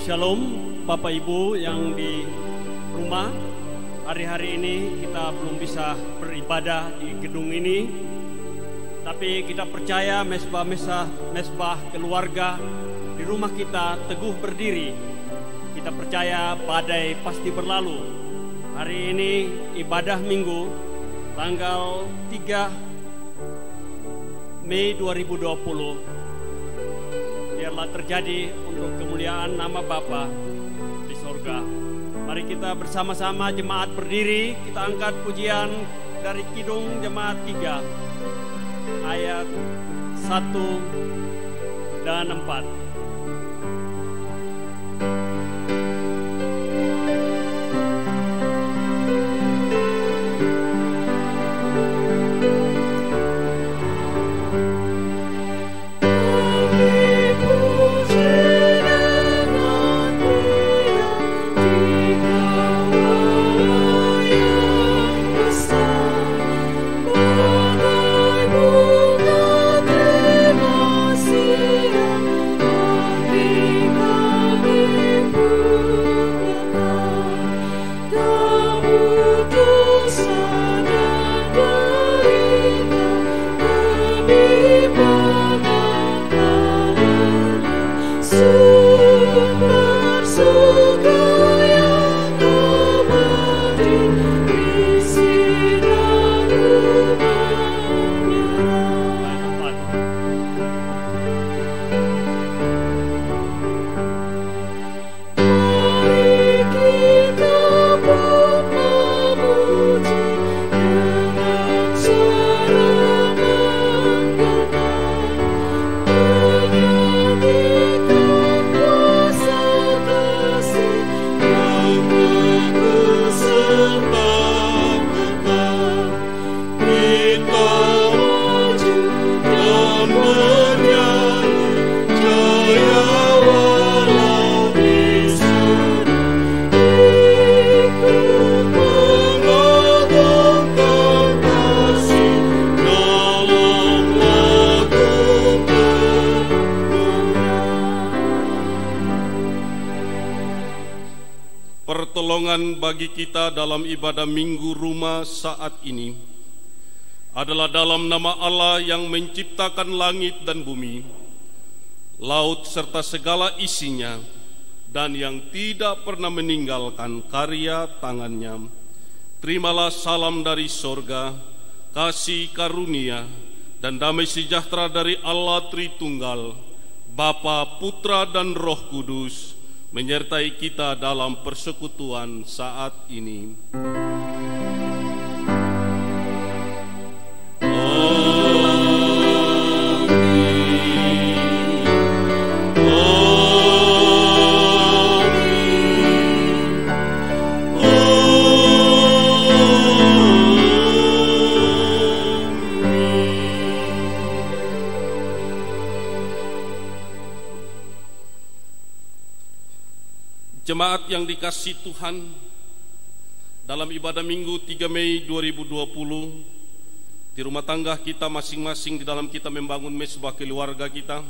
Shalom Bapak Ibu yang di rumah. Hari-hari ini kita belum bisa beribadah di gedung ini, tapi kita percaya mesbah keluarga di rumah kita teguh berdiri. Kita percaya badai pasti berlalu. Hari ini ibadah minggu tanggal 3 Mei 2020. Biarlah terjadi untuk kemuliaan nama Bapa di sorga. Mari kita bersama-sama jemaat berdiri, kita angkat pujian dari Kidung Jemaat 3 ayat 1 dan 4. Pertolongan bagi kita dalam ibadah minggu rumah saat ini adalah dalam nama Allah yang menciptakan langit dan bumi, laut serta segala isinya, dan yang tidak pernah meninggalkan karya tangannya. Terimalah salam dari sorga, kasih karunia dan damai sejahtera dari Allah Tritunggal, Bapa, Putra dan Roh Kudus, menyertai kita dalam persekutuan saat ini. Jemaat yang dikasihi Tuhan, dalam ibadah minggu 3 Mei 2020, di rumah tangga kita masing-masing, di dalam kita membangun mesbah keluarga kita,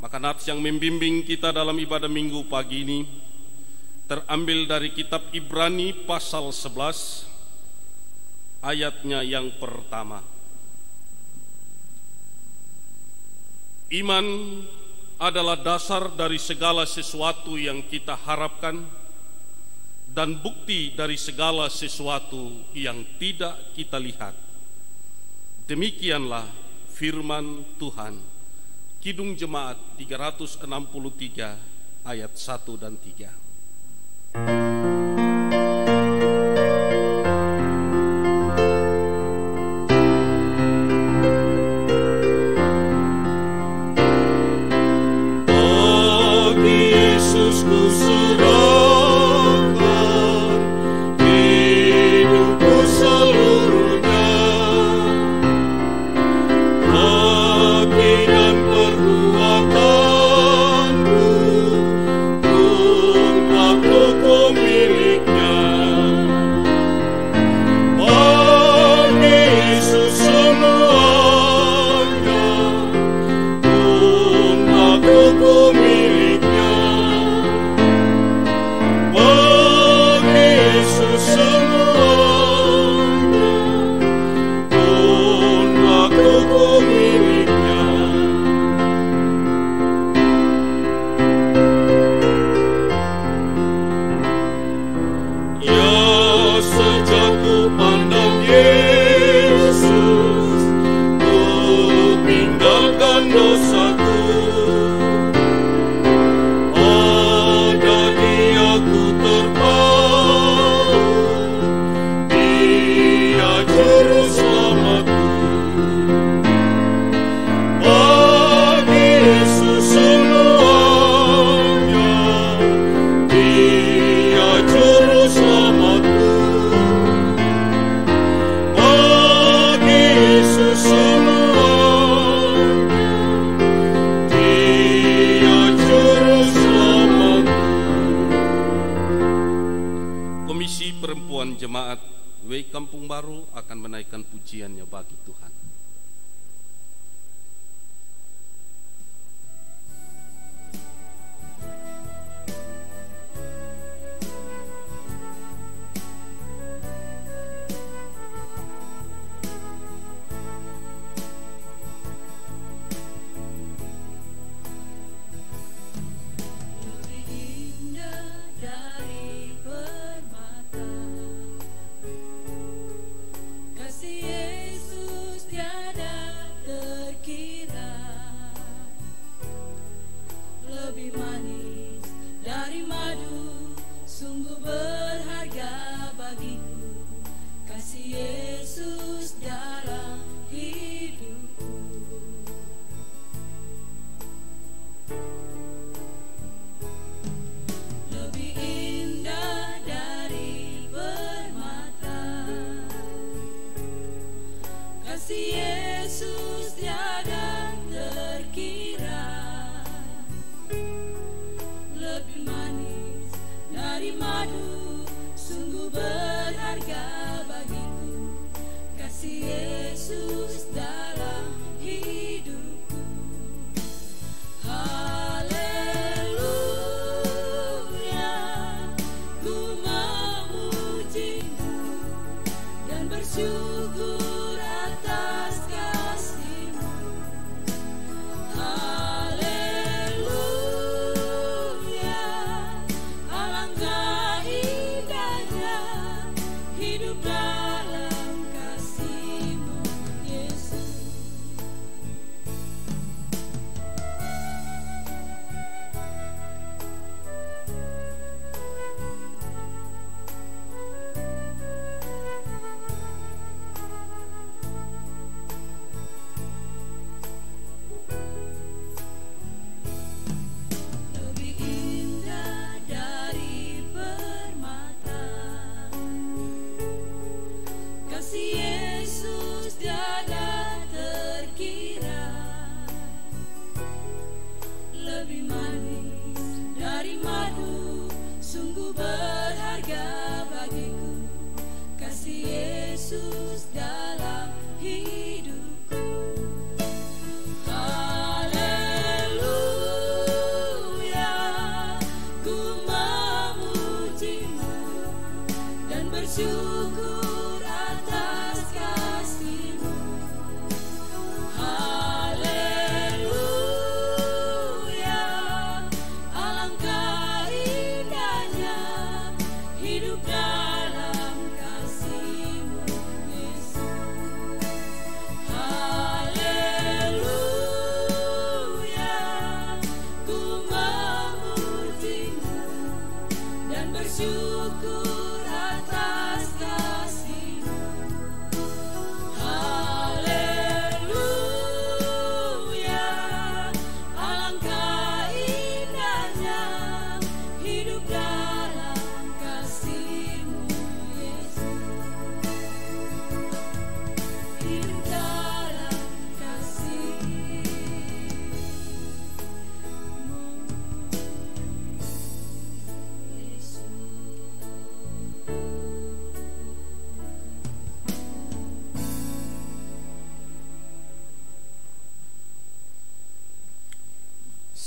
maka nats yang membimbing kita dalam ibadah minggu pagi ini terambil dari kitab Ibrani pasal 11 ayatnya yang pertama. Iman adalah dasar dari segala sesuatu yang kita harapkan dan bukti dari segala sesuatu yang tidak kita lihat. Demikianlah firman Tuhan. Kidung Jemaat 363 ayat 1 dan 3. Perbuatanku Tuan Jemaat Way Kampung Baru akan menaikkan pujiannya bagi Tuhan.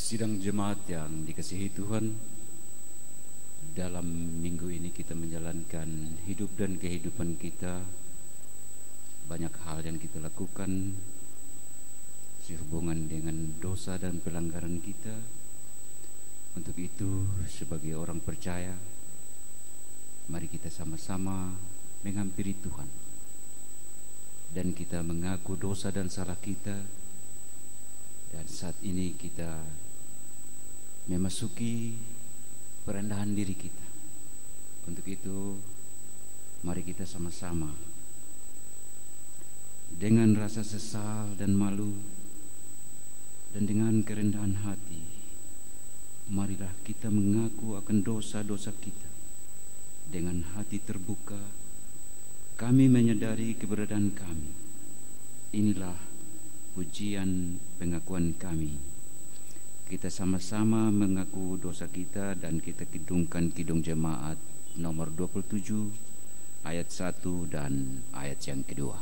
Sidang jemaat yang dikasihi Tuhan, dalam minggu ini kita menjalankan hidup dan kehidupan kita. Banyak hal yang kita lakukan sehubungan dengan dosa dan pelanggaran kita. Untuk itu, sebagai orang percaya, mari kita sama-sama menghampiri Tuhan dan kita mengaku dosa dan salah kita. Dan saat ini kita memasuki perendahan diri kita. Untuk itu, mari kita sama-sama dengan rasa sesal dan malu dan dengan kerendahan hati, marilah kita mengaku akan dosa-dosa kita. Dengan hati terbuka, kami menyadari keberadaan kami. Inilah pujian pengakuan kami. Kita sama-sama mengaku dosa kita dan kita kidungkan kidung jemaat nomor 27, ayat 1 dan ayat yang kedua.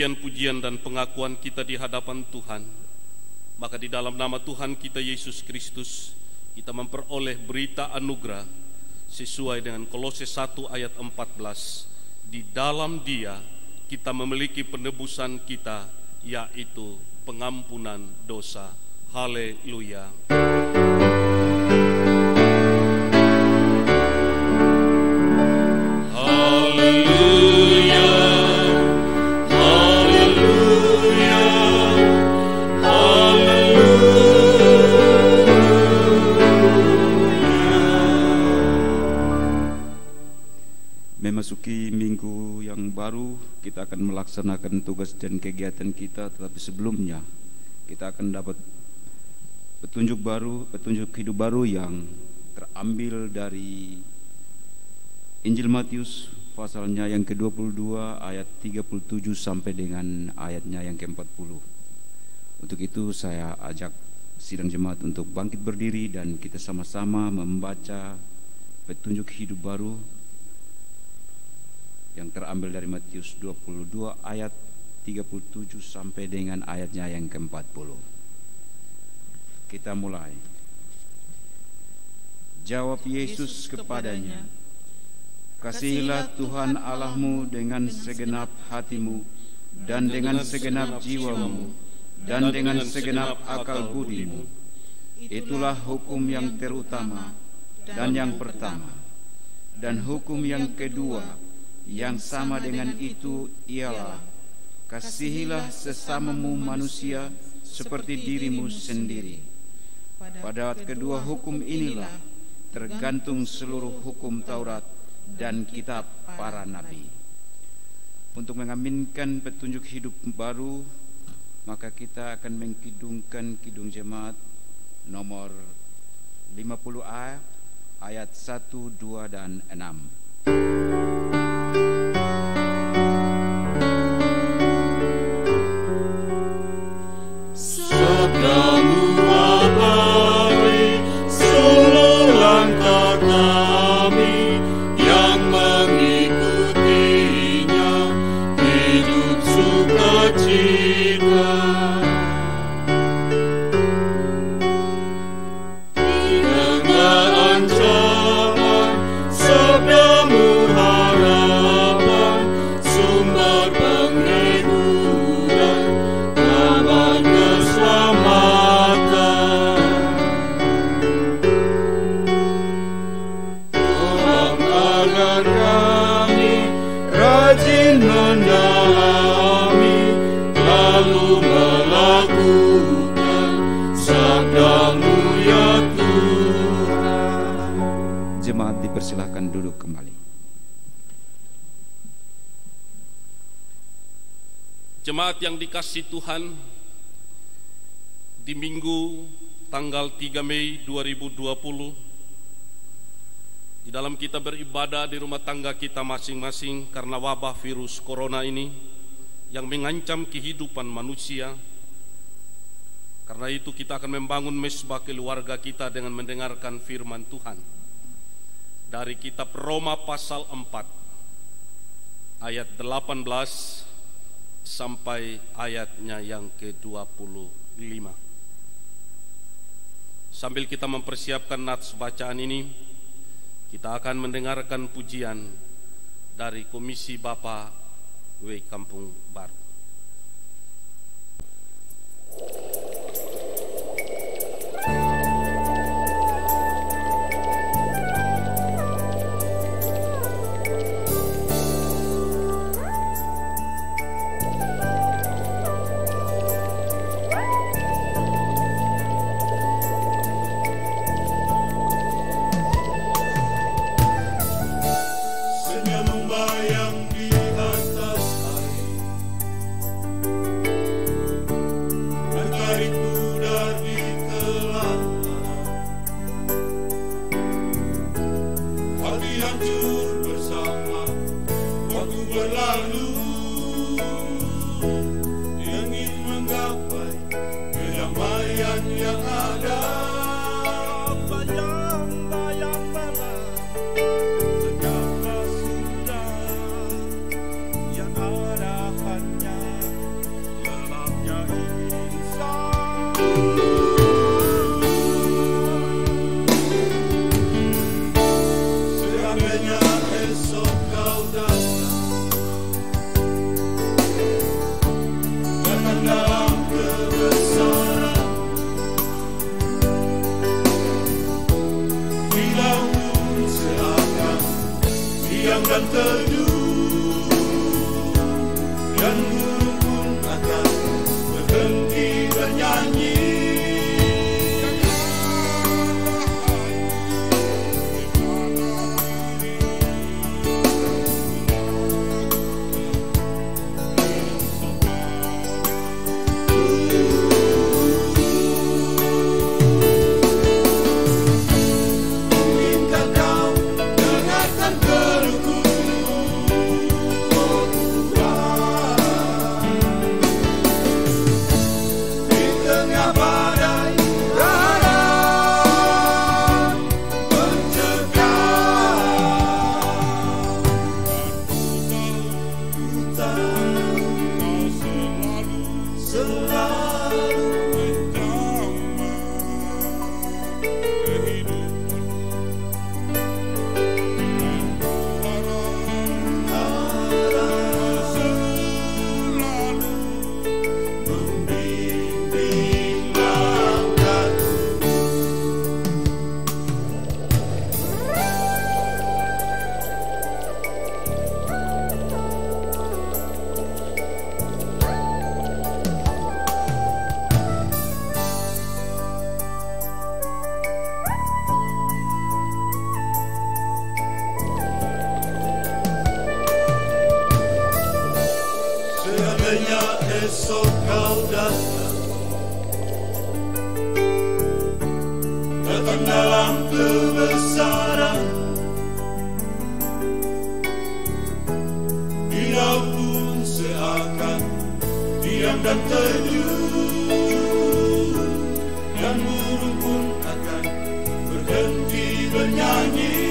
Pujian dan pengakuan kita di hadapan Tuhan, maka di dalam nama Tuhan kita Yesus Kristus kita memperoleh berita anugerah sesuai dengan Kolose 1 ayat 14. Di dalam Dia kita memiliki penebusan kita, yaitu pengampunan dosa. Haleluya. Memasuki minggu yang baru, kita akan melaksanakan tugas dan kegiatan kita, tetapi sebelumnya kita akan dapat petunjuk hidup baru yang terambil dari Injil Matius pasalnya yang ke-22 ayat 37 sampai dengan ayatnya yang ke-40. Untuk itu saya ajak sidang jemaat untuk bangkit berdiri dan kita sama-sama membaca petunjuk hidup baru yang terambil dari Matius 22 ayat 37 sampai dengan ayatnya yang ke-40. Kita mulai. Jawab Yesus kepadanya, "Kasihilah Tuhan Allahmu dengan segenap hatimu dan dengan segenap jiwamu dan dengan segenap akal budimu. Itulah hukum yang terutama dan yang pertama. Dan hukum yang kedua yang sama dengan itu ialah, kasihilah sesamamu manusia seperti dirimu sendiri. Pada kedua hukum inilah tergantung seluruh hukum Taurat dan kitab para nabi." Untuk mengaminkan petunjuk hidup baru, maka kita akan mengkidungkan kidung jemaat nomor 50A ayat 1, 2, dan 6. Sabdamu abadi, suluh langkah kami yang mengikutinya, hidup sukacita. Di tengah ancaman, sabdamu harapan. dipersilahkan duduk kembali. Jemaat yang dikasihi Tuhan, di Minggu tanggal 3 Mei 2020, di dalam kita beribadah di rumah tangga kita masing-masing karena wabah virus corona ini yang mengancam kehidupan manusia. Karena itu kita akan membangun mesbah keluarga kita dengan mendengarkan firman Tuhan dari kitab Roma pasal 4 ayat 18 sampai ayatnya yang ke-25. Sambil kita mempersiapkan nats bacaan ini, kita akan mendengarkan pujian dari Komisi Bapa W Kampung Baru. Esok kau datang dalam kebesaran, Engkau pun seakan diam dan teduh, dan burung pun akan berhenti bernyanyi.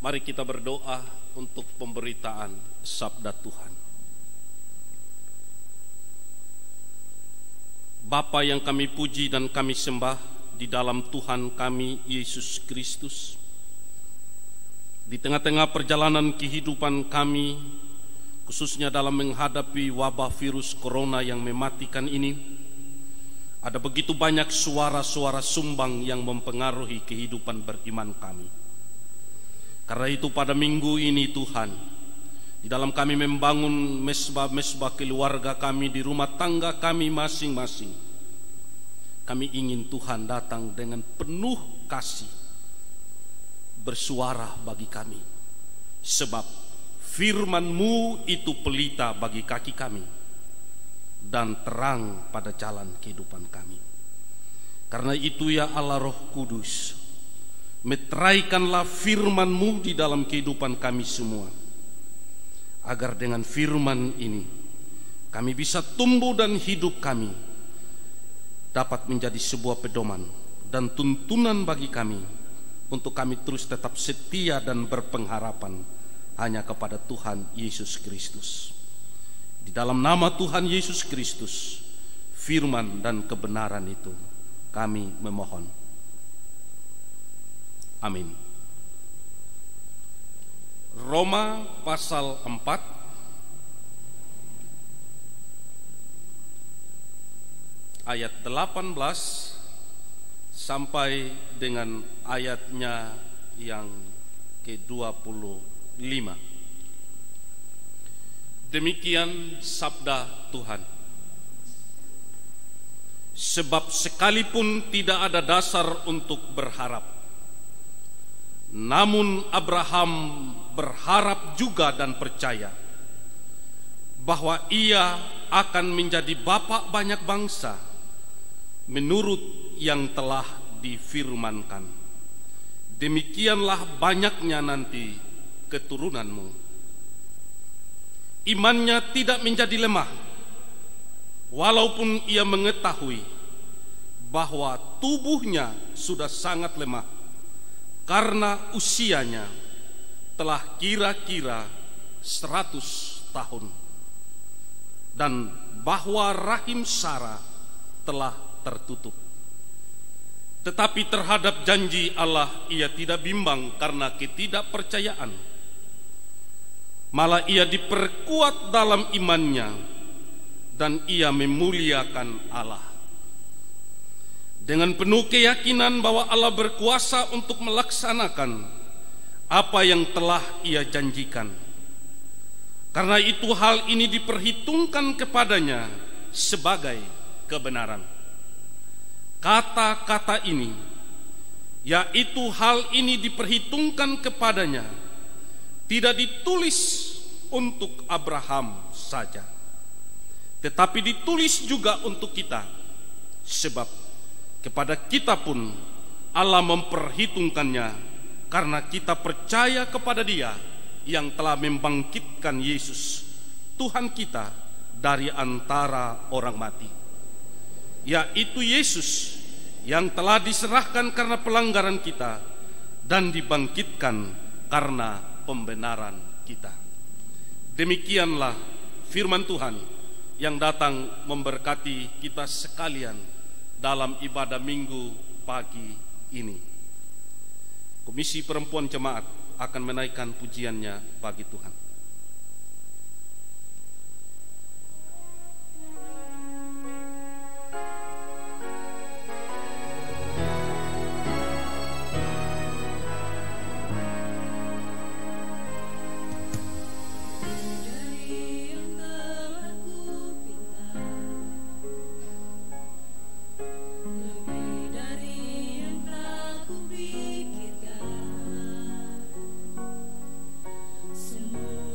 Mari kita berdoa untuk pemberitaan sabda Tuhan. Bapa yang kami puji dan kami sembah di dalam Tuhan kami Yesus Kristus, di tengah-tengah perjalanan kehidupan kami, khususnya dalam menghadapi wabah virus corona yang mematikan ini, ada begitu banyak suara-suara sumbang yang mempengaruhi kehidupan beriman kami. Karena itu pada minggu ini Tuhan, di dalam kami membangun mesbah-mesbah keluarga kami, di rumah tangga kami masing-masing, kami ingin Tuhan datang dengan penuh kasih, bersuara bagi kami. Sebab firman-Mu itu pelita bagi kaki kami dan terang pada jalan kehidupan kami. Karena itu ya Allah Roh Kudus, meteraikanlah firman-Mu di dalam kehidupan kami semua, agar dengan firman ini kami bisa tumbuh dan hidup kami dapat menjadi sebuah pedoman dan tuntunan bagi kami, untuk kami terus tetap setia dan berpengharapan hanya kepada Tuhan Yesus Kristus. Di dalam nama Tuhan Yesus Kristus, firman dan kebenaran itu kami memohon. Amin. Roma pasal 4 ayat 18 sampai dengan ayatnya yang ke-25. Demikian sabda Tuhan. Sebab sekalipun tidak ada dasar untuk berharap, namun Abraham berharap juga dan percaya bahwa ia akan menjadi bapa banyak bangsa menurut yang telah difirmankan. Demikianlah banyaknya nanti keturunanmu. Imannya tidak menjadi lemah, walaupun ia mengetahui bahwa tubuhnya sudah sangat lemah karena usianya telah kira-kira 100 tahun, dan bahwa rahim Sarah telah tertutup. Tetapi terhadap janji Allah ia tidak bimbang karena ketidakpercayaan, malah ia diperkuat dalam imannya dan ia memuliakan Allah dengan penuh keyakinan bahwa Allah berkuasa untuk melaksanakan apa yang telah ia janjikan. Karena itu hal ini diperhitungkan kepadanya sebagai kebenaran. Kata-kata ini, yaitu hal ini diperhitungkan kepadanya, tidak ditulis untuk Abraham saja, tetapi ditulis juga untuk kita. Sebab kepada kita pun Allah memperhitungkannya, karena kita percaya kepada Dia yang telah membangkitkan Yesus Tuhan kita dari antara orang mati, yaitu Yesus yang telah diserahkan karena pelanggaran kita dan dibangkitkan karena pembenaran kita. Demikianlah firman Tuhan yang datang memberkati kita sekalian dalam ibadah minggu pagi ini. Komisi Perempuan Jemaat akan menaikkan pujiannya bagi Tuhan. Semua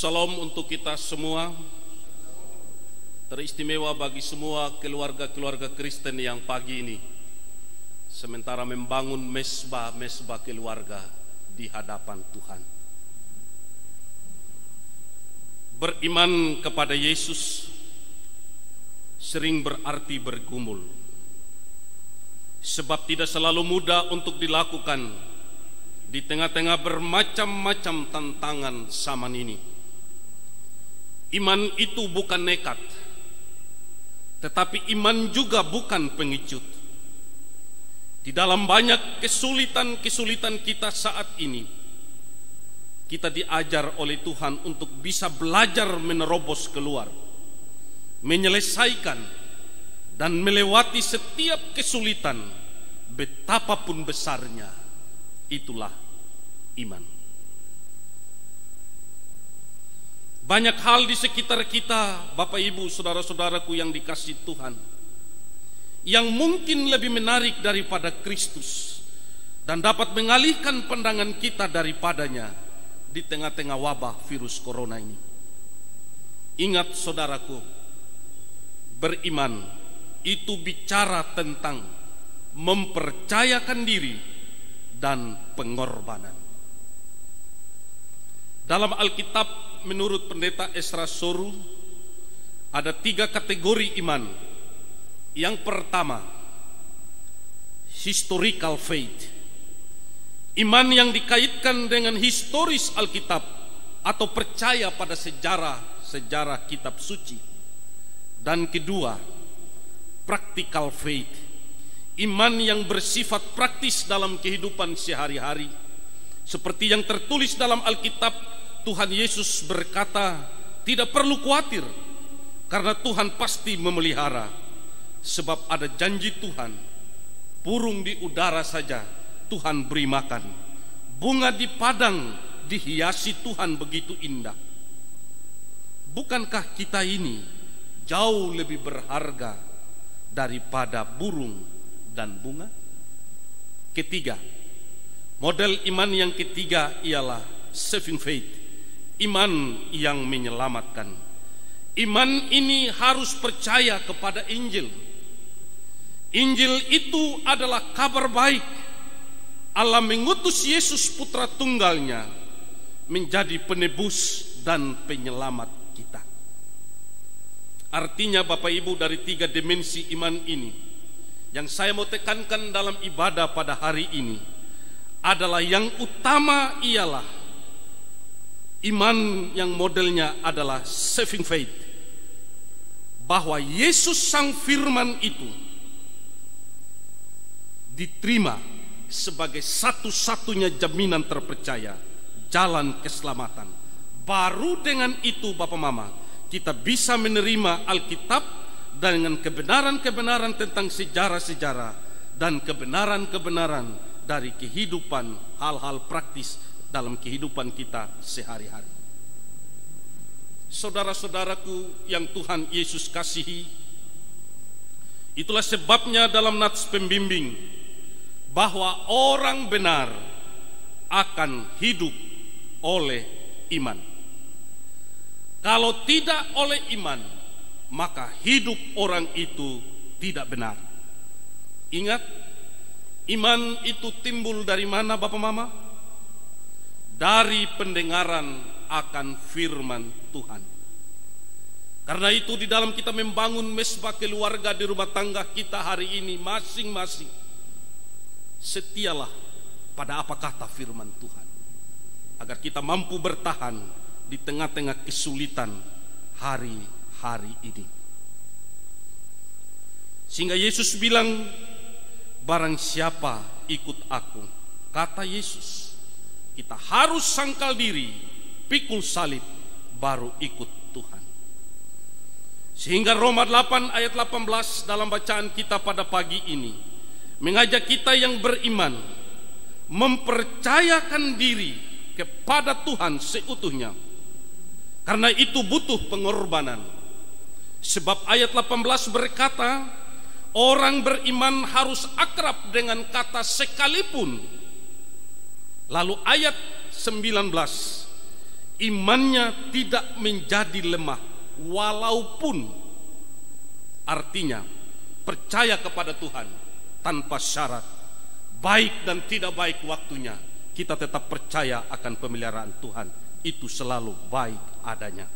Salam untuk kita semua, teristimewa bagi semua keluarga-keluarga Kristen yang pagi ini sementara membangun mesbah-mesbah keluarga di hadapan Tuhan. Beriman kepada Yesus sering berarti bergumul, sebab tidak selalu mudah untuk dilakukan di tengah-tengah bermacam-macam tantangan zaman ini. Iman itu bukan nekat, tetapi iman juga bukan pengecut. Di dalam banyak kesulitan-kesulitan kita saat ini, kita diajar oleh Tuhan untuk bisa belajar menerobos keluar, menyelesaikan dan melewati setiap kesulitan, betapapun besarnya. Itulah iman. Banyak hal di sekitar kita, Bapak Ibu, saudara-saudaraku yang dikasihi Tuhan, yang mungkin lebih menarik daripada Kristus dan dapat mengalihkan pandangan kita daripadanya di tengah-tengah wabah virus corona ini. Ingat saudaraku, beriman itu bicara tentang mempercayakan diri dan pengorbanan. Dalam Alkitab menurut Pendeta Esra Soru ada 3 kategori iman. Yang pertama, historical faith, iman yang dikaitkan dengan historis Alkitab atau percaya pada sejarah kitab suci. Dan kedua, practical faith, iman yang bersifat praktis dalam kehidupan sehari-hari. Seperti yang tertulis dalam Alkitab, Tuhan Yesus berkata, tidak perlu khawatir karena Tuhan pasti memelihara, sebab ada janji Tuhan, burung di udara saja Tuhan beri makan, bunga di padang dihiasi Tuhan begitu indah. Bukankah kita ini jauh lebih berharga daripada burung dan bunga? Ketiga, model iman yang ketiga ialah saving faith, iman yang menyelamatkan. Iman ini harus percaya kepada Injil. Injil itu adalah kabar baik. Allah mengutus Yesus putra tunggalnya menjadi penebus dan penyelamat kita. Artinya Bapak Ibu, dari 3 dimensi iman ini yang saya mau tekankan dalam ibadah pada hari ini adalah yang utama ialah iman yang modelnya adalah saving faith, bahwa Yesus Sang Firman itu diterima sebagai satu-satunya jaminan terpercaya jalan keselamatan. Baru dengan itu Bapak Mama, kita bisa menerima Alkitab dengan kebenaran-kebenaran tentang sejarah-sejarah dan kebenaran-kebenaran dari kehidupan, hal-hal praktis dalam kehidupan kita sehari-hari. Saudara-saudaraku yang Tuhan Yesus kasihi, itulah sebabnya dalam nats pembimbing bahwa orang benar akan hidup oleh iman. Kalau tidak oleh iman, maka hidup orang itu tidak benar. Ingat, iman itu timbul dari mana Bapak Mama? Dari pendengaran akan firman Tuhan. Karena itu di dalam kita membangun mesbah keluarga di rumah tangga kita hari ini, masing-masing setialah pada apa kata firman Tuhan, agar kita mampu bertahan di tengah-tengah kesulitan hari-hari ini. Sehingga Yesus bilang, barang siapa ikut aku, kata Yesus, kita harus sangkal diri, pikul salib, baru ikut Tuhan. Sehingga Roma 8 ayat 18 dalam bacaan kita pada pagi ini mengajak kita yang beriman mempercayakan diri kepada Tuhan seutuhnya. Karena itu butuh pengorbanan. Sebab ayat 18 berkata, orang beriman harus akrab dengan kata sekalipun. Lalu ayat 19, imannya tidak menjadi lemah walaupun, artinya percaya kepada Tuhan tanpa syarat, baik dan tidak baik waktunya, kita tetap percaya akan pemeliharaan Tuhan, itu selalu baik adanya.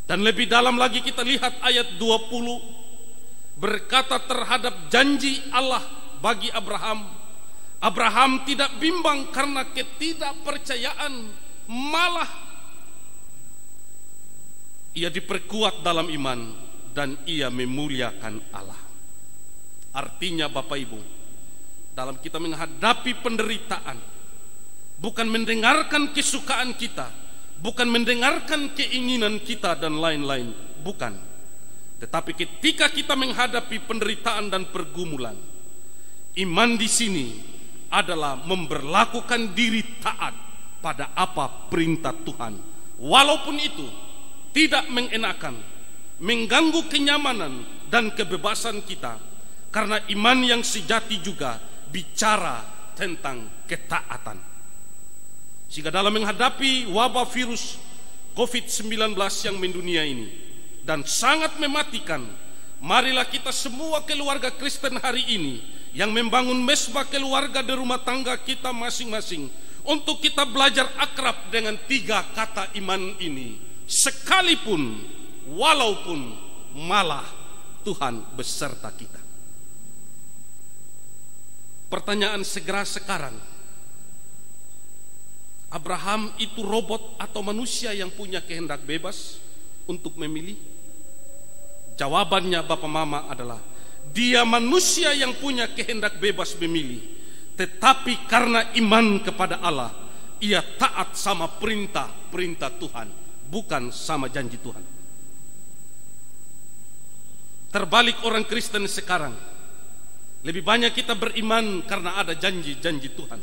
Dan lebih dalam lagi kita lihat ayat 20 berkata terhadap janji Allah bagi Abraham, Abraham tidak bimbang karena ketidakpercayaan, malah ia diperkuat dalam iman, dan ia memuliakan Allah. Artinya Bapak Ibu, dalam kita menghadapi penderitaan, bukan mendengarkan kesukaan kita, bukan mendengarkan keinginan kita dan lain-lain, bukan. Tetapi ketika kita menghadapi penderitaan dan pergumulan, iman di sini adalah memberlakukan diri taat pada apa perintah Tuhan, walaupun itu tidak mengenakan, mengganggu kenyamanan dan kebebasan kita, karena iman yang sejati juga bicara tentang ketaatan. Sehingga dalam menghadapi wabah virus COVID-19 yang mendunia ini dan sangat mematikan, marilah kita semua keluarga Kristen hari ini yang membangun mesbah keluarga di rumah tangga kita masing-masing, untuk kita belajar akrab dengan 3 kata iman ini, sekalipun, walaupun, malah Tuhan beserta kita. Pertanyaan segera sekarang, Abraham itu robot atau manusia yang punya kehendak bebas untuk memilih? Jawabannya Bapak Mama adalah, dia manusia yang punya kehendak bebas memilih, tetapi karena iman kepada Allah, ia taat sama perintah Tuhan, bukan sama janji Tuhan. Terbalik orang Kristen sekarang, lebih banyak kita beriman karena ada janji-janji Tuhan.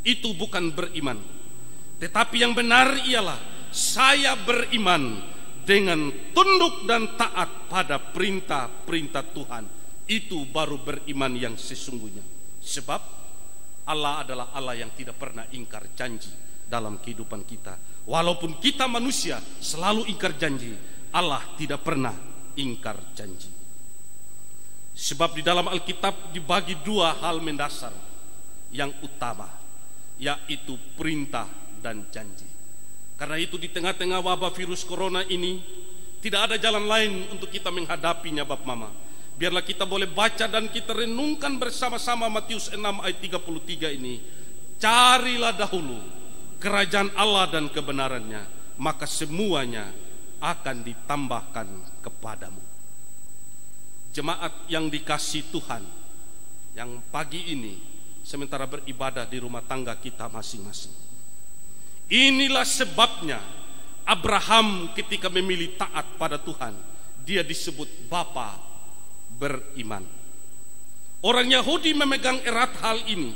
Itu bukan beriman. Tetapi yang benar ialah saya beriman dengan tunduk dan taat pada perintah-perintah Tuhan. Itu baru beriman yang sesungguhnya. Sebab Allah adalah Allah yang tidak pernah ingkar janji dalam kehidupan kita. Walaupun kita manusia selalu ingkar janji, Allah tidak pernah ingkar janji. Sebab di dalam Alkitab dibagi 2 hal mendasar yang utama, yaitu perintah dan janji. Karena itu di tengah-tengah wabah virus corona ini, tidak ada jalan lain untuk kita menghadapinya Bapak Mama. Biarlah kita boleh baca dan kita renungkan bersama-sama Matius 6 ayat 33 ini. Carilah dahulu kerajaan Allah dan kebenarannya, maka semuanya akan ditambahkan kepadamu. Jemaat yang dikasihi Tuhan, yang pagi ini sementara beribadah di rumah tangga kita masing-masing, inilah sebabnya Abraham ketika memilih taat pada Tuhan, dia disebut bapa beriman. Orang Yahudi memegang erat hal ini.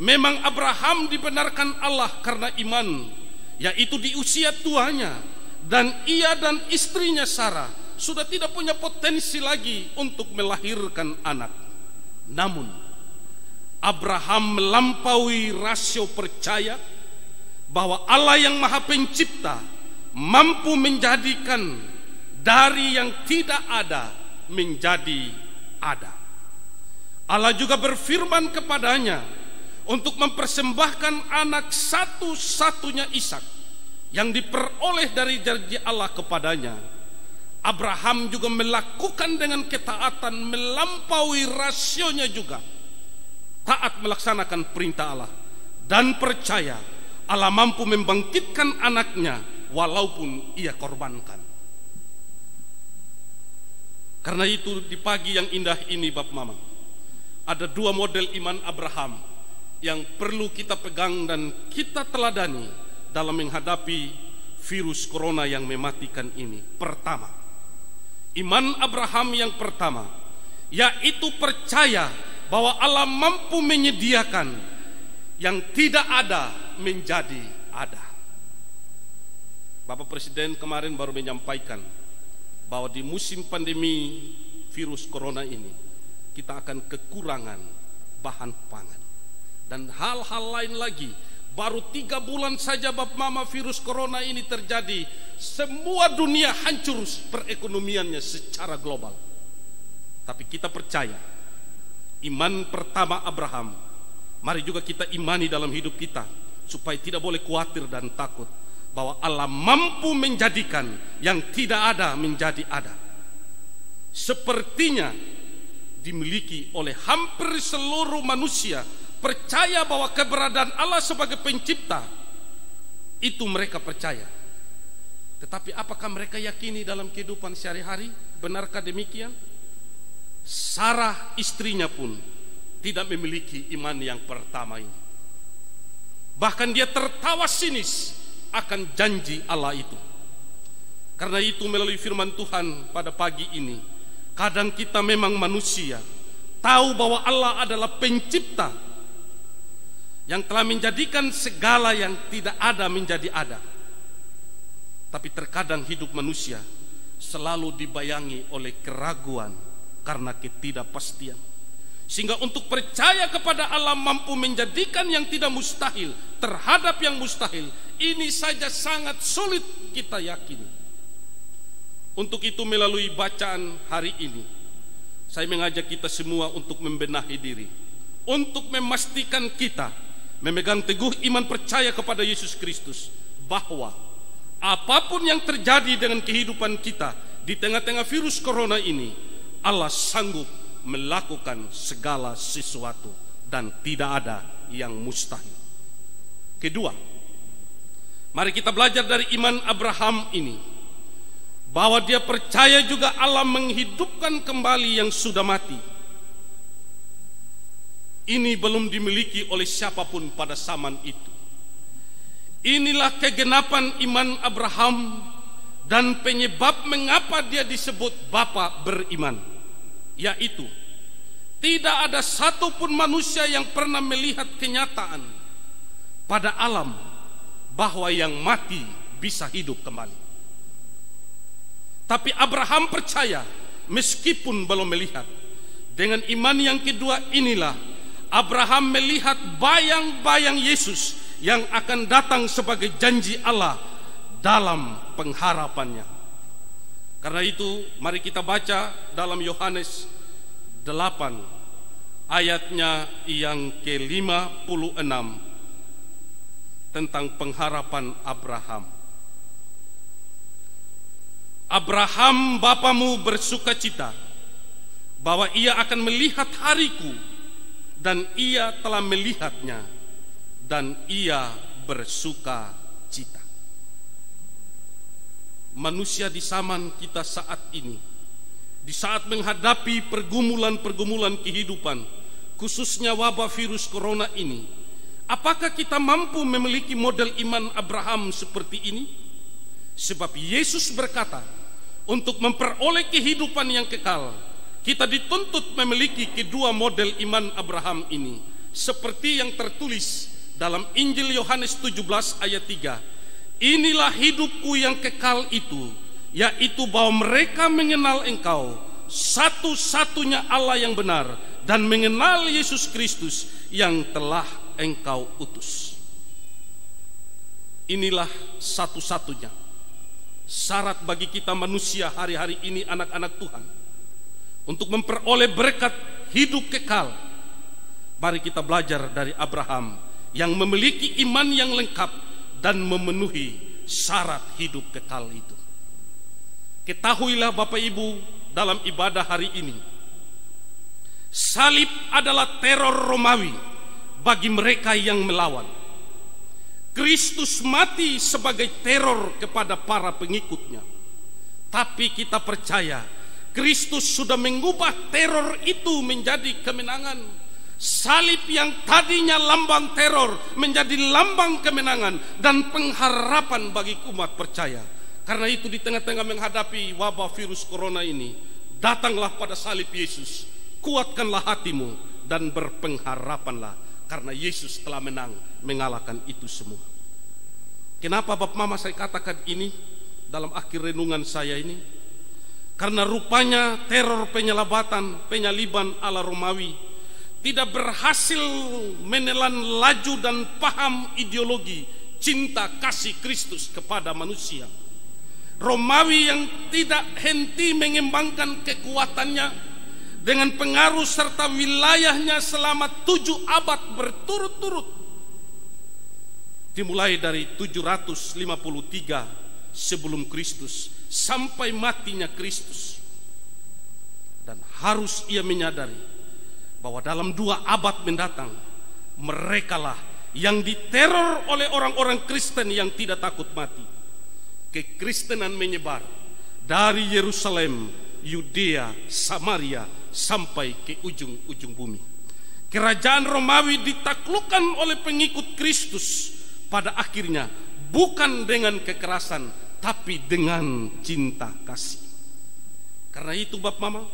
Memang Abraham dibenarkan Allah karena iman, yaitu di usia tuanya, dan ia dan istrinya Sarah sudah tidak punya potensi lagi untuk melahirkan anak. Namun Abraham melampaui rasio percaya bahwa Allah yang Maha Pencipta mampu menjadikan dari yang tidak ada menjadi ada. Allah juga berfirman kepadanya untuk mempersembahkan anak satu-satunya Ishak yang diperoleh dari janji Allah kepadanya. Abraham juga melakukan dengan ketaatan melampaui rasionya juga, taat melaksanakan perintah Allah dan percaya Allah mampu membangkitkan anaknya walaupun ia korbankan. Karena itu di pagi yang indah ini Bapak Mama, ada 2 model iman Abraham yang perlu kita pegang dan kita teladani dalam menghadapi virus corona yang mematikan ini. Pertama, iman Abraham yang pertama, yaitu percaya bahwa Allah mampu menyediakan yang tidak ada menjadi ada. Bapak Presiden kemarin baru menyampaikan bahwa di musim pandemi virus corona ini kita akan kekurangan bahan pangan dan hal-hal lain lagi. Baru 3 bulan saja Bapak Mama virus corona ini terjadi, semua dunia hancur perekonomiannya secara global. Tapi kita percaya iman pertama Abraham, mari juga kita imani dalam hidup kita, supaya tidak boleh khawatir dan takut, bahwa Allah mampu menjadikan yang tidak ada menjadi ada. Sepertinya dimiliki oleh hampir seluruh manusia, percaya bahwa keberadaan Allah sebagai pencipta, itu mereka percaya. Tetapi apakah mereka yakini dalam kehidupan sehari-hari? Benarkah demikian? Sarah istrinya pun tidak memiliki iman yang pertama ini. Bahkan dia tertawa sinis akan janji Allah itu. Karena itu melalui firman Tuhan pada pagi ini, kadang kita memang manusia, tahu bahwa Allah adalah pencipta yang telah menjadikan segala yang tidak ada menjadi ada. Tapi terkadang hidup manusia selalu dibayangi oleh keraguan karena ketidakpastian. Sehingga untuk percaya kepada Allah mampu menjadikan yang tidak mustahil terhadap yang mustahil, ini saja sangat sulit kita yakini. Untuk itu melalui bacaan hari ini, saya mengajak kita semua untuk membenahi diri, untuk memastikan kita memegang teguh iman percaya kepada Yesus Kristus, bahwa apapun yang terjadi dengan kehidupan kita di tengah-tengah virus corona ini, Allah sanggup melakukan segala sesuatu dan tidak ada yang mustahil. Kedua, mari kita belajar dari iman Abraham ini, bahwa dia percaya juga Allah menghidupkan kembali yang sudah mati. Ini belum dimiliki oleh siapapun pada zaman itu. Inilah kegenapan iman Abraham dan penyebab mengapa dia disebut bapa beriman, yaitu tidak ada satupun manusia yang pernah melihat kenyataan pada alam bahwa yang mati bisa hidup kembali. Tapi Abraham percaya meskipun belum melihat. Dengan iman yang kedua inilah Abraham melihat bayang-bayang Yesus yang akan datang sebagai janji Allah dalam pengharapannya. Karena itu mari kita baca dalam Yohanes 8 ayatnya yang ke-56 tentang pengharapan Abraham. Abraham bapamu bersukacita bahwa ia akan melihat hariku, dan ia telah melihatnya, dan ia bersuka cita. Manusia di zaman kita saat ini, di saat menghadapi pergumulan-pergumulan kehidupan, khususnya wabah virus corona ini, apakah kita mampu memiliki model iman Abraham seperti ini? Sebab Yesus berkata, untuk memperoleh kehidupan yang kekal, kita dituntut memiliki kedua model iman Abraham ini, seperti yang tertulis dalam Injil Yohanes 17 ayat 3. Inilah hidupku yang kekal itu, yaitu bahwa mereka mengenal Engkau, satu-satunya Allah yang benar, dan mengenal Yesus Kristus yang telah Engkau utus. Inilah satu-satunya syarat bagi kita manusia hari-hari ini, anak-anak Tuhan, untuk memperoleh berkat hidup kekal. Mari kita belajar dari Abraham yang memiliki iman yang lengkap dan memenuhi syarat hidup kekal itu. Ketahuilah Bapak Ibu, dalam ibadah hari ini, salib adalah teror Romawi bagi mereka yang melawan. Kristus mati sebagai teror kepada para pengikutnya. Tapi kita percaya Kristus sudah mengubah teror itu menjadi kemenangan. Salib yang tadinya lambang teror menjadi lambang kemenangan dan pengharapan bagi umat percaya. Karena itu di tengah-tengah menghadapi wabah virus corona ini, datanglah pada salib Yesus, kuatkanlah hatimu dan berpengharapanlah, karena Yesus telah menang mengalahkan itu semua. Kenapa Bapak Mama saya katakan ini dalam akhir renungan saya ini? Karena rupanya teror penyaliban ala Romawi tidak berhasil menelan laju dan paham ideologi cinta kasih Kristus kepada manusia. Romawi yang tidak henti mengembangkan kekuatannya dengan pengaruh serta wilayahnya selama 7 abad berturut-turut, dimulai dari 753 sebelum Kristus sampai matinya Kristus. Dan harus ia menyadari bahwa dalam 2 abad mendatang, merekalah yang diteror oleh orang-orang Kristen yang tidak takut mati. kekristenan menyebar dari Yerusalem, Yudea, Samaria sampai ke ujung-ujung bumi. Kerajaan Romawi ditaklukkan oleh pengikut Kristus pada akhirnya, bukan dengan kekerasan, tapi dengan cinta kasih. Karena itu Bapak Mama,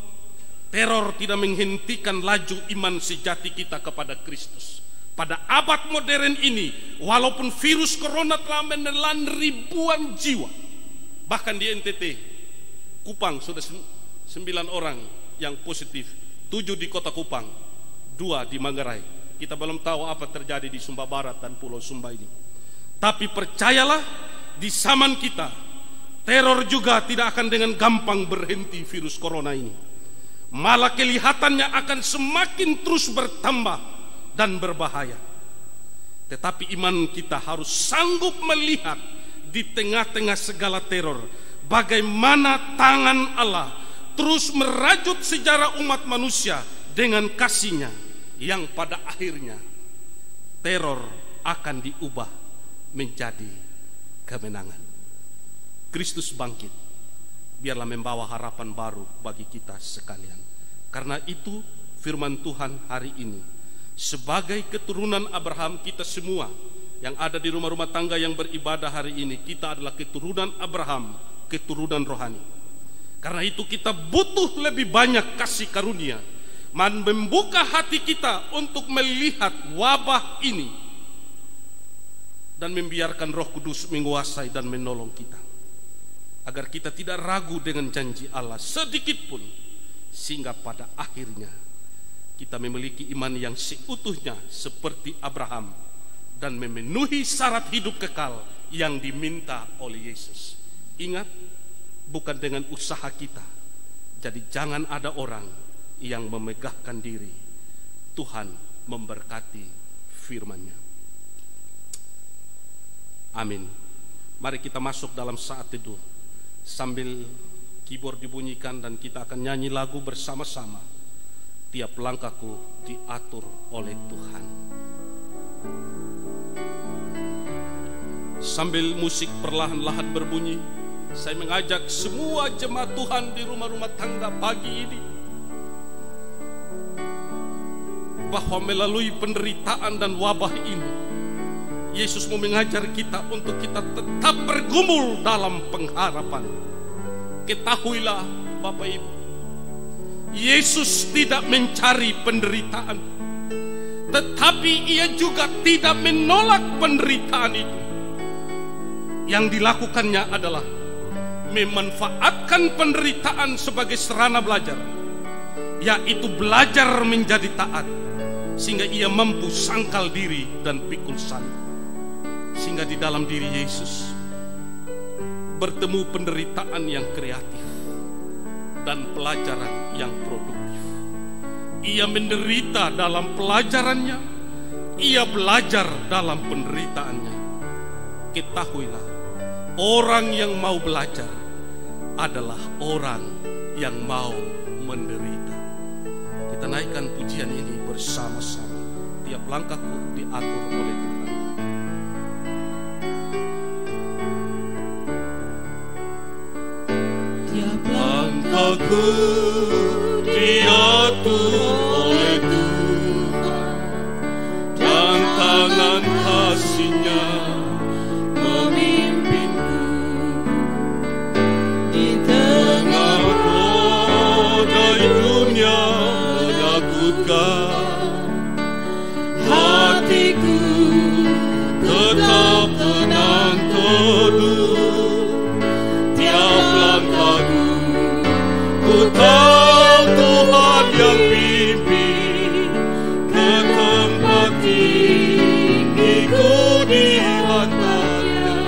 teror tidak menghentikan laju iman sejati kita kepada Kristus. Pada abad modern ini, walaupun virus corona telah menelan ribuan jiwa, bahkan di NTT, Kupang sudah 9 orang yang positif, 7 di kota Kupang, 2 di Manggarai. Kita belum tahu apa terjadi di Sumba Barat dan Pulau Sumba ini. Tapi percayalah, di zaman kita, teror juga tidak akan dengan gampang berhenti virus corona ini. Malah kelihatannya akan semakin terus bertambah dan berbahaya. Tetapi iman kita harus sanggup melihat di tengah-tengah segala teror, bagaimana tangan Allah terus merajut sejarah umat manusia dengan kasih-Nya, yang pada akhirnya teror akan diubah menjadi kemenangan. Kristus bangkit, biarlah membawa harapan baru bagi kita sekalian. Karena itu firman Tuhan hari ini, sebagai keturunan Abraham, kita semua yang ada di rumah-rumah tangga yang beribadah hari ini, kita adalah keturunan Abraham, keturunan rohani. Karena itu kita butuh lebih banyak kasih karunia, membuka hati kita untuk melihat wabah ini dan membiarkan Roh Kudus menguasai dan menolong kita, agar kita tidak ragu dengan janji Allah sedikit pun, sehingga pada akhirnya kita memiliki iman yang seutuhnya seperti Abraham dan memenuhi syarat hidup kekal yang diminta oleh Yesus. Ingat, bukan dengan usaha kita. Jadi jangan ada orang yang memegahkan diri. Tuhan memberkati firman-Nya. Amin. Mari kita masuk dalam saat teduh sambil keyboard dibunyikan dan kita akan nyanyi lagu bersama-sama. Tiap langkahku diatur oleh Tuhan. Sambil musik perlahan-lahan berbunyi, saya mengajak semua jemaat Tuhan di rumah-rumah tangga pagi ini, bahwa melalui penderitaan dan wabah ini, Yesus mau mengajar kita untuk kita tetap bergumul dalam pengharapan. Ketahuilah Bapak Ibu, Yesus tidak mencari penderitaan, tetapi Ia juga tidak menolak penderitaan itu. Yang dilakukannya adalah memanfaatkan penderitaan sebagai sarana belajar, yaitu belajar menjadi taat, sehingga Ia mampu sangkal diri dan pikul salib. Sehingga di dalam diri Yesus bertemu penderitaan yang kreatif dan pelajaran yang produktif. Ia menderita dalam pelajarannya, Ia belajar dalam penderitaannya. Ketahuilah, orang yang mau belajar adalah orang yang mau menderita. Kita naikkan pujian ini bersama-sama. Tiap langkahku diatur oleh Tuhan. Tiap langkahku diatur oleh Tuhan, dan tangan kasih-Nya memimpinku di tengah badai dunia menakutkan. Hatiku tetap tenang teduh. Tiap langkahku ku tahu Tuhan yang pimpin ke tempat tinggiku di hatinya,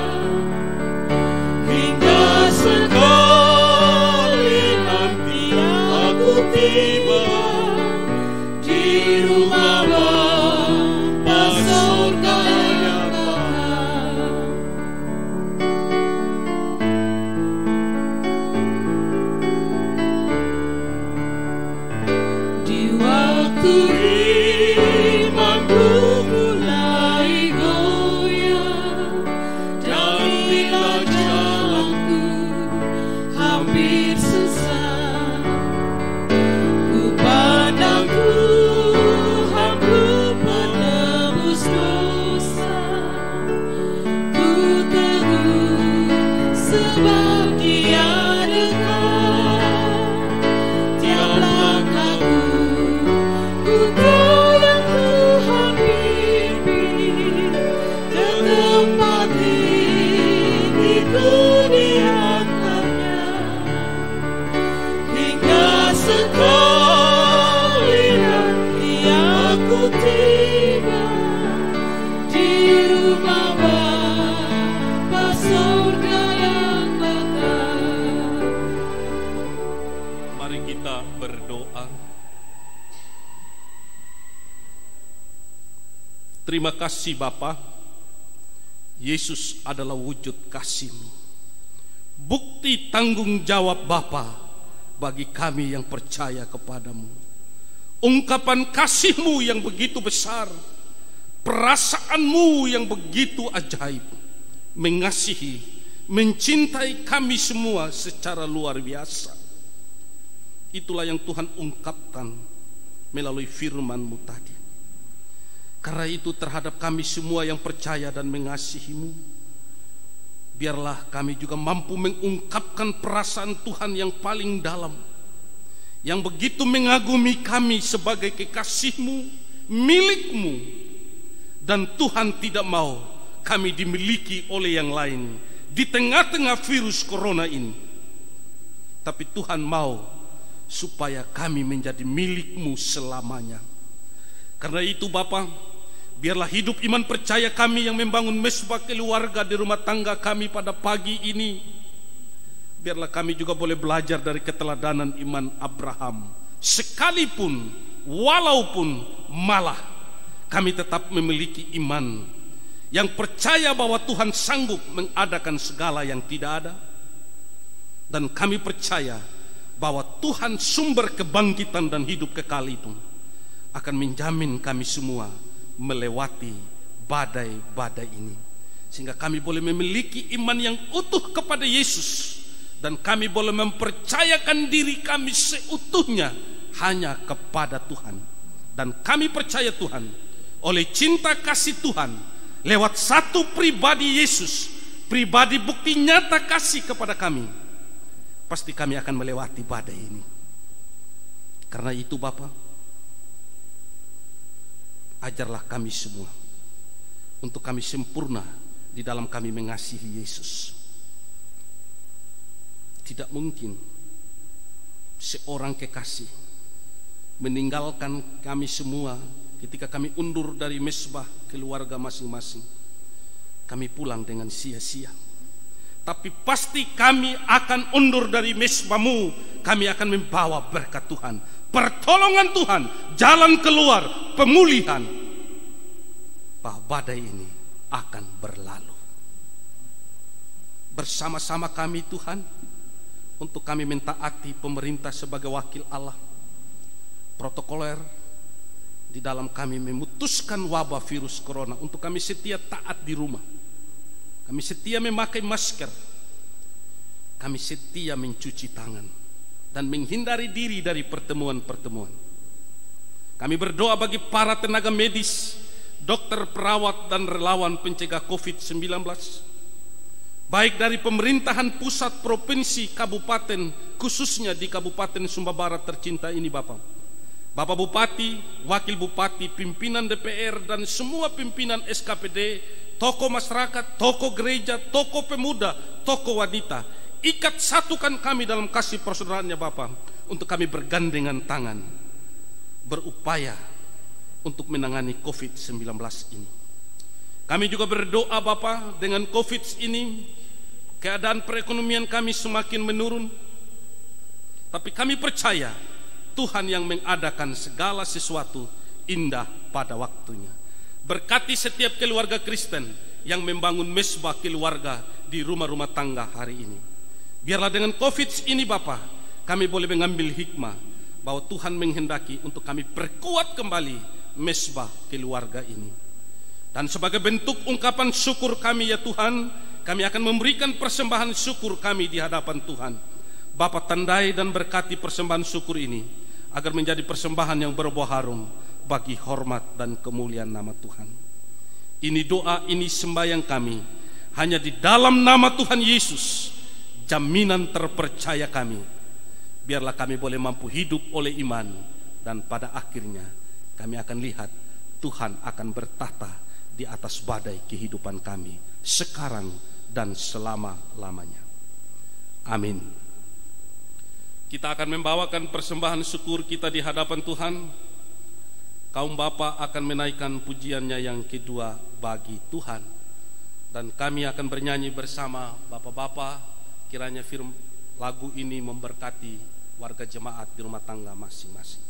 hingga sekali nanti aku tiba di rumah Bapa surga yang Maha. Di waktu imanku mulai goyah, dan bila jalan Terima kasih Bapa, Yesus adalah wujud kasih-Mu. Bukti tanggung jawab Bapa bagi kami yang percaya kepadamu. Ungkapan kasih-Mu yang begitu besar, perasaan-Mu yang begitu ajaib, mengasihi, mencintai kami semua secara luar biasa. Itulah yang Tuhan ungkapkan melalui firman-Mu tadi. Karena itu terhadap kami semua yang percaya dan mengasihi-Mu, biarlah kami juga mampu mengungkapkan perasaan Tuhan yang paling dalam, yang begitu mengagumi kami sebagai kekasih-Mu, milik-Mu. Dan Tuhan tidak mau kami dimiliki oleh yang lain di tengah-tengah virus corona ini. Tapi Tuhan mau supaya kami menjadi milik-Mu selamanya. Karena itu Bapa, biarlah hidup iman percaya kami yang membangun mesbah keluarga di rumah tangga kami pada pagi ini, biarlah kami juga boleh belajar dari keteladanan iman Abraham. Sekalipun, walaupun malah kami tetap memiliki iman yang percaya bahwa Tuhan sanggup mengadakan segala yang tidak ada. Dan kami percaya bahwa Tuhan sumber kebangkitan dan hidup kekal itu akan menjamin kami semua melewati badai-badai ini, sehingga kami boleh memiliki iman yang utuh kepada Yesus, dan kami boleh mempercayakan diri kami seutuhnya hanya kepada Tuhan. Dan kami percaya Tuhan, oleh cinta kasih Tuhan lewat satu pribadi Yesus, pribadi bukti nyata kasih kepada kami, pasti kami akan melewati badai ini. Karena itu Bapa, ajarlah kami semua untuk kami sempurna di dalam kami mengasihi Yesus. Tidak mungkin seorang kekasih meninggalkan kami semua ketika kami undur dari mesbah keluarga masing-masing. Kami pulang dengan sia-sia. Tapi pasti kami akan undur dari mesbah-Mu, kami akan membawa berkat Tuhan, pertolongan Tuhan, jalan keluar, pemulihan, bahwa badai ini akan berlalu. Bersama-sama kami Tuhan, untuk kami mentaati pemerintah sebagai wakil Allah, protokoler di dalam kami memutuskan wabah virus corona, untuk kami setia taat di rumah, kami setia memakai masker, kami setia mencuci tangan, dan menghindari diri dari pertemuan-pertemuan. Kami berdoa bagi para tenaga medis, dokter, perawat, dan relawan pencegah COVID-19, baik dari pemerintahan pusat, provinsi, kabupaten, khususnya di Kabupaten Sumba Barat tercinta ini Bapak Bupati, Wakil Bupati, pimpinan DPR, dan semua pimpinan SKPD, tokoh masyarakat, tokoh gereja, tokoh pemuda, tokoh wanita. Ikat satukan kami dalam kasih persaudaraannya Bapa, untuk kami bergandengan tangan berupaya untuk menangani COVID-19 ini. Kami juga berdoa Bapa, dengan COVID ini keadaan perekonomian kami semakin menurun, tapi kami percaya Tuhan yang mengadakan segala sesuatu indah pada waktunya. Berkati setiap keluarga Kristen yang membangun mesbah keluarga di rumah-rumah tangga hari ini. Biarlah dengan COVID ini Bapa, kami boleh mengambil hikmah bahwa Tuhan menghendaki untuk kami perkuat kembali mesbah keluarga ini. Dan sebagai bentuk ungkapan syukur kami ya Tuhan, kami akan memberikan persembahan syukur kami di hadapan Tuhan. Bapa, tandai dan berkati persembahan syukur ini, agar menjadi persembahan yang berbau harum bagi hormat dan kemuliaan nama Tuhan. Ini doa, ini sembahyang kami hanya di dalam nama Tuhan Yesus, jaminan terpercaya kami. Biarlah kami boleh mampu hidup oleh iman, dan pada akhirnya kami akan lihat Tuhan akan bertahta di atas badai kehidupan kami sekarang dan selama-lamanya. Amin. Kita akan membawakan persembahan syukur kita di hadapan Tuhan. Kaum bapa akan menaikkan pujiannya yang kedua bagi Tuhan, dan kami akan bernyanyi bersama bapak-bapak. Kiranya lagu ini memberkati warga jemaat di rumah tangga masing-masing.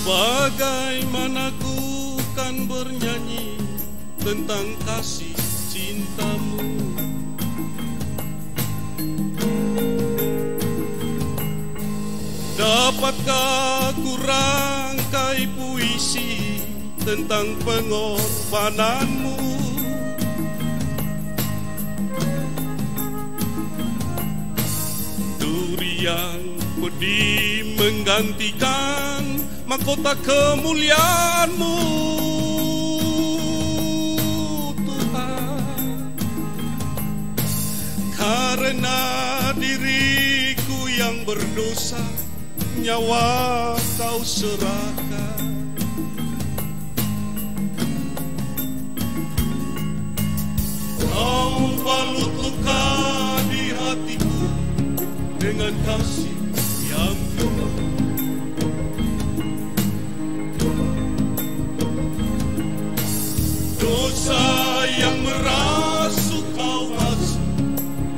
Bagaimana ku kan bernyanyi tentang kasih cintamu, dapatkah ku rangkai puisi tentang pengorbananmu? Durian pedih menggantikan mahkota kemuliaan-Mu, Tuhan. Karena diriku yang berdosa, nyawa Kau serahkan. Kau balut luka di hatiku dengan kasih yang penuh. Dosa yang merasuk Kau basuh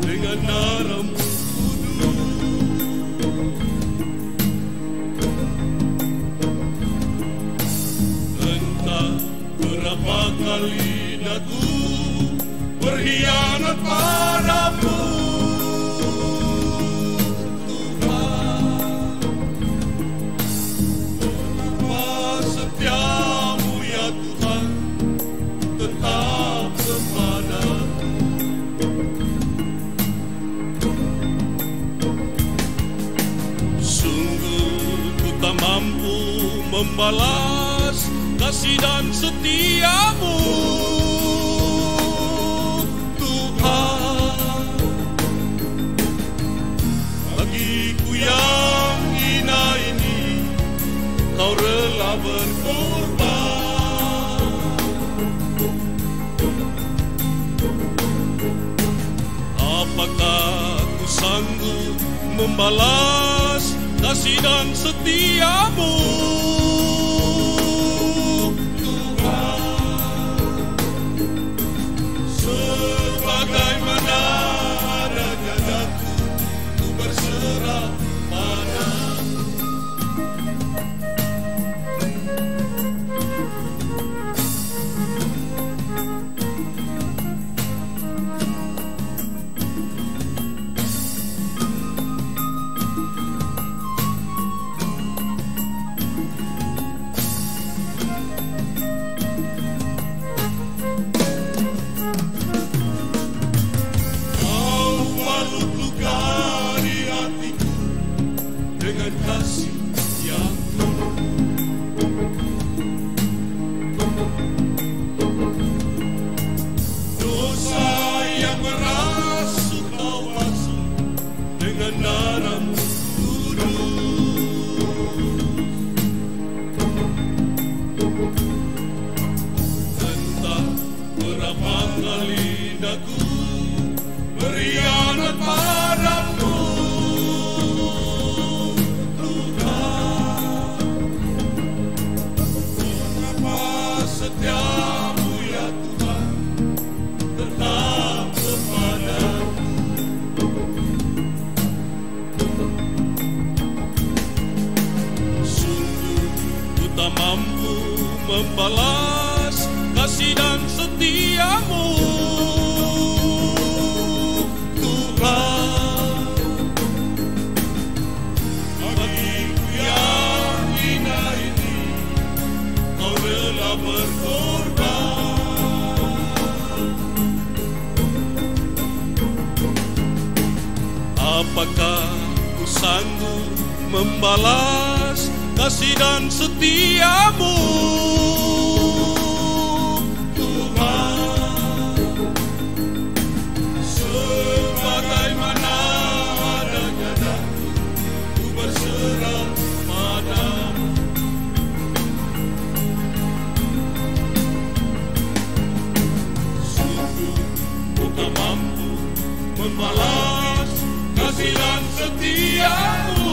dengan darah-Mu kudus. Entah berapa kali aku berkhianat padamu, Tuhan. Betapa setia-Mu ya Tuhan, tetap kepadaku. Sungguh ku tak mampu membalas kasih dan setia-Mu, Tuhan. Bagiku yang hina ini, Kau rela berkorban. Apakah ku sanggup membalas kasih dan setia-Mu, Tuhan? Sebagaimana adanya daku, ku berserah padamu. Kasih yang penuh. Dosa yang merasuk Kau basuh dengan darah-Mu kudus. Entah berapa kali daku berkhianat padamu, tak mampu membalas kasih dan setiamu, Tuhan. Bagiku yang hina ini, Kau rela berkorban. Apakah ku sanggup membalas kasih dan setiamu, Tuhan? Sebagaimana adanya daku, ku berserah padamu. Sungguh ku tak mampu membalas kasih dan setiamu,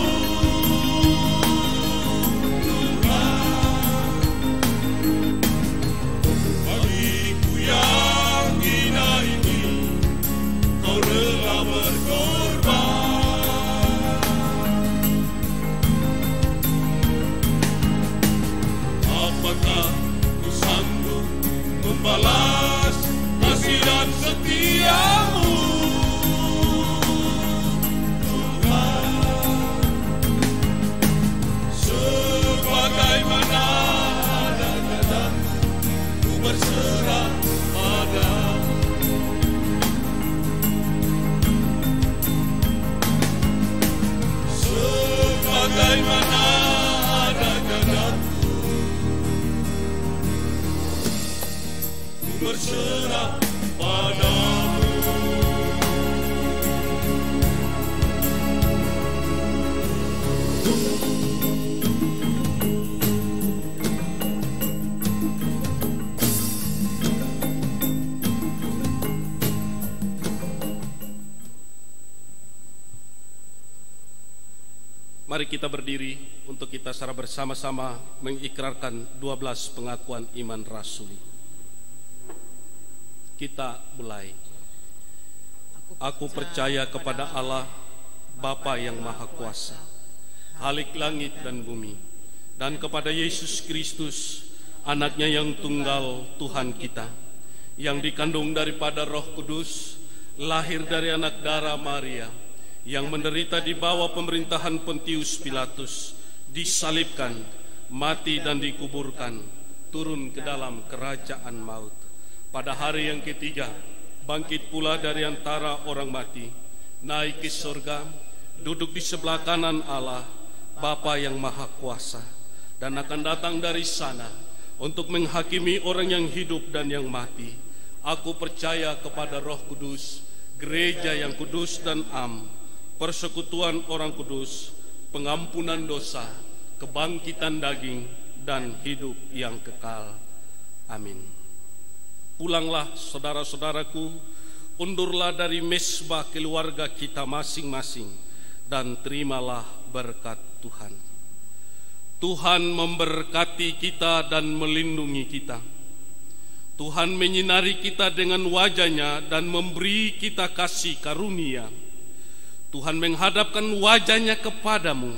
membalas kasih dan setiamu, Tuhan. Sebagaimana adanya daku, ku berserah padamu. Sebagaimana adanya daku, berserah padamu. Mari kita berdiri untuk kita secara bersama-sama mengikrarkan 12 pengakuan iman rasuli. Kita mulai. Aku percaya kepada Allah, Bapa yang Maha Kuasa, Khalik langit dan bumi, dan kepada Yesus Kristus, Anaknya yang tunggal Tuhan kita, yang dikandung daripada Roh Kudus, lahir dari anak darah Maria, yang menderita di bawah pemerintahan Pontius Pilatus, disalibkan, mati dan dikuburkan, turun ke dalam kerajaan maut. Pada hari yang ketiga, bangkit pula dari antara orang mati, naik ke surga, duduk di sebelah kanan Allah, Bapa yang Maha Kuasa, dan akan datang dari sana untuk menghakimi orang yang hidup dan yang mati. Aku percaya kepada Roh Kudus, gereja yang kudus dan am, persekutuan orang kudus, pengampunan dosa, kebangkitan daging, dan hidup yang kekal. Amin. Pulanglah saudara-saudaraku, undurlah dari mezbah keluarga kita masing-masing, dan terimalah berkat Tuhan. Tuhan memberkati kita dan melindungi kita. Tuhan menyinari kita dengan wajah-Nya dan memberi kita kasih karunia. Tuhan menghadapkan wajah-Nya kepadamu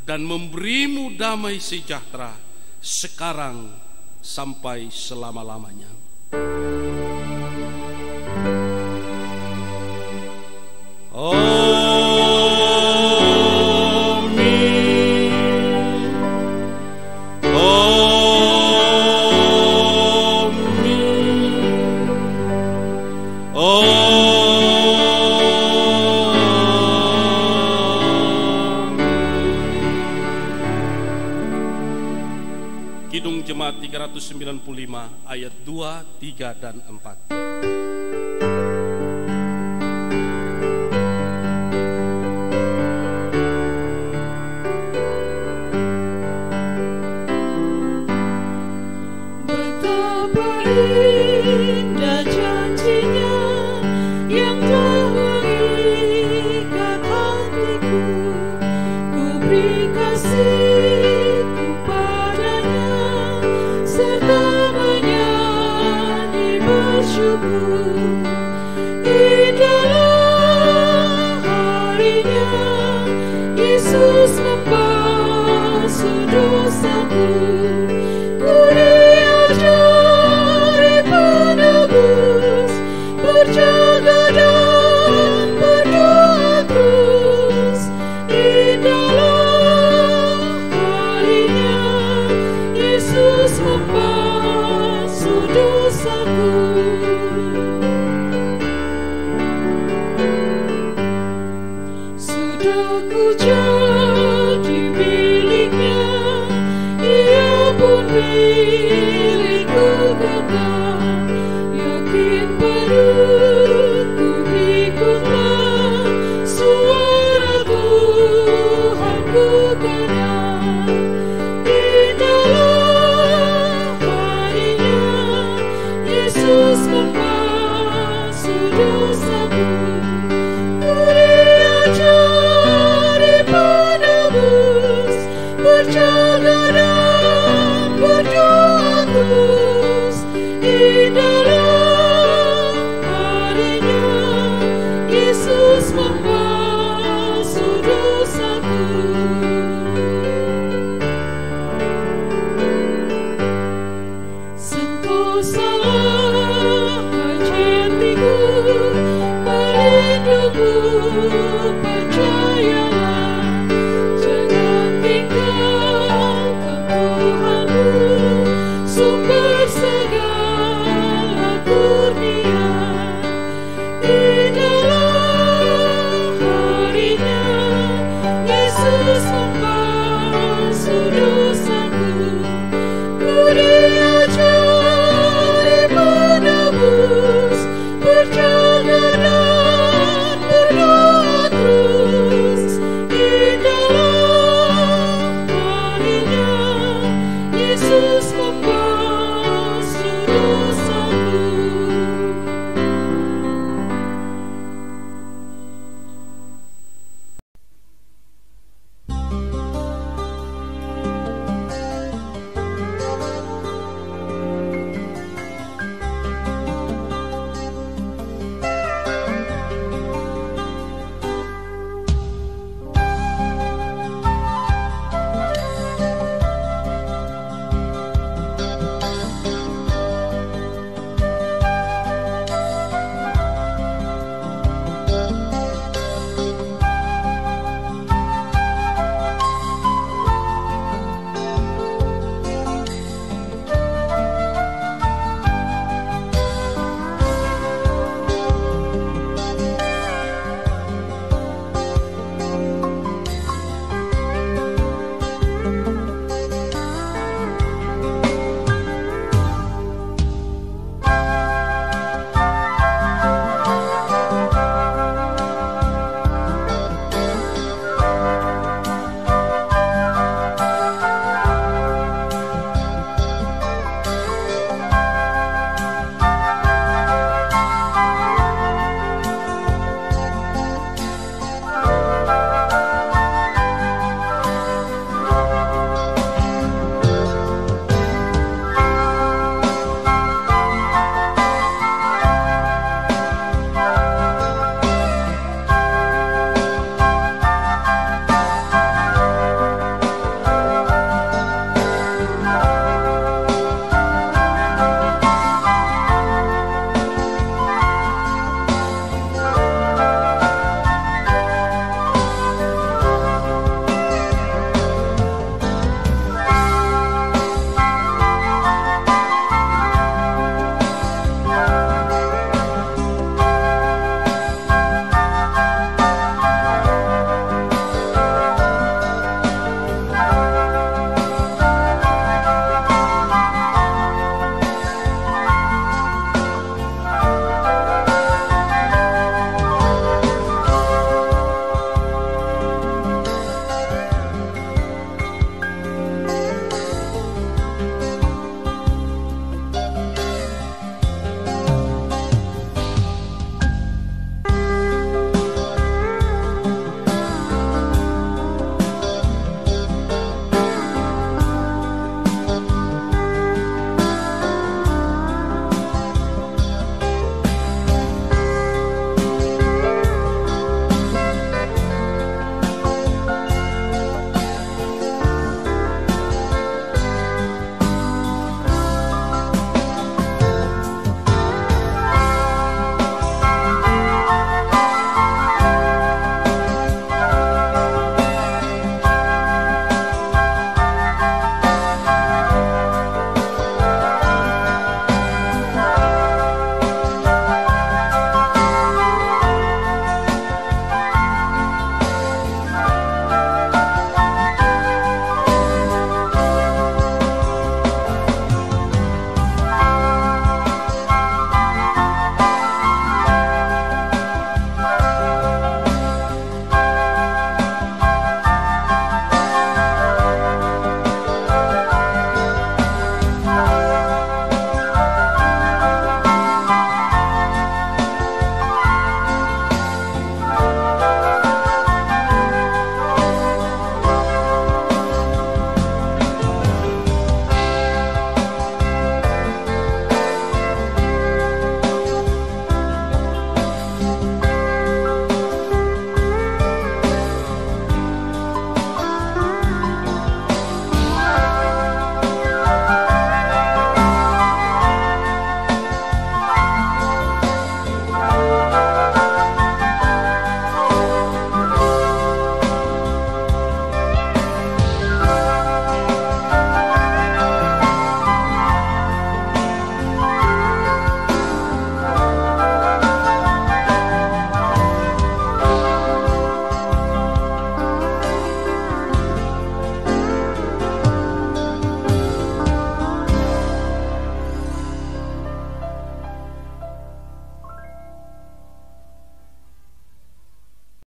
dan memberimu damai sejahtera sekarang sampai selama-lamanya. Kidung Jemaat 395 ayat 2, 3, dan 4. Yesus membasuh dosaku. Ku diajari penebus, berjaga dan berdoa terus. Indahlah harinya, Yesus membasuh dosaku. Sudah ku jadi miliknya, Ia pun milikku kekal. Yakin padaku ikutlah, suara Tuhanku kenal. Indahlah harinya, Yesus membasuh dosaku. Ku diajari penebus, berjaga